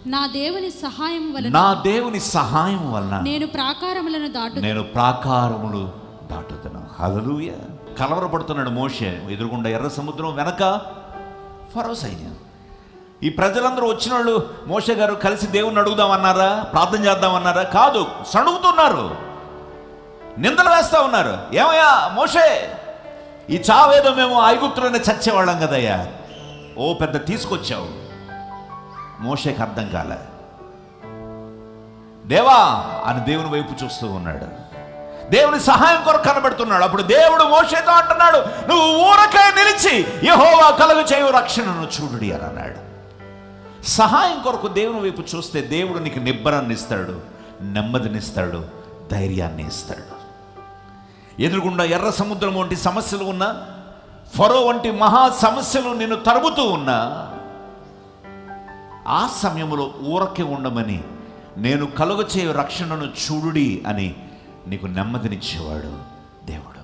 నా దేవుని సహాయం వలన నేను ప్రాకారములు దాటుతున్నాను. హల్లెలూయా. కలవరపడుతున్నాడు మోషే. ఎదురుగుండా ఎర్ర సముద్రం, వెనక ఫరో సైన్యం. ఈ ప్రజలందరూ వచ్చిన వాళ్ళు మోషే గారు కలిసి దేవుణ్ణి అడుగుదామన్నారా, ప్రార్థన చేద్దామన్నారా? కాదు, సణుగుతున్నారు, నిందలు వేస్తా ఉన్నారు. ఏమయ్యా మోషే, ఈ చావేదో మేము ఐగుప్తులోనే చచ్చేవాళ్ళం కదయ్యా, ఓ పెద్ద తీసుకొచ్చావు. మోషేకి అర్థం కాలే. దేవా అని దేవుని వైపు చూస్తూ ఉన్నాడు. దేవుని సహాయం కొరకు కనబడుతున్నాడు. అప్పుడు దేవుడు మోషేతో అంటున్నాడు, నువ్వు ఊరకే నిలిచి యెహోవా కలుగ చేయు రక్షణను చూడుడి అని అన్నాడు. సహాయం కొరకు దేవుని వైపు చూస్తే దేవుడు నీకు నిబ్బరాన్ని ఇస్తాడు, నెమ్మదినిస్తాడు, ధైర్యాన్ని ఇస్తాడు. ఎదురుగుండా ఎర్ర సముద్రం వంటి సమస్యలు ఉన్నా, ఫరో వంటి మహా సమస్యలు నిన్ను తరుముతూ ఉన్నా, ఆ సమయంలో ఊరకే ఉండమని, నేను కలుగ చేయు రక్షణను చూడుడి అని నీకు నెమ్మదినిచ్చేవాడు దేవుడు.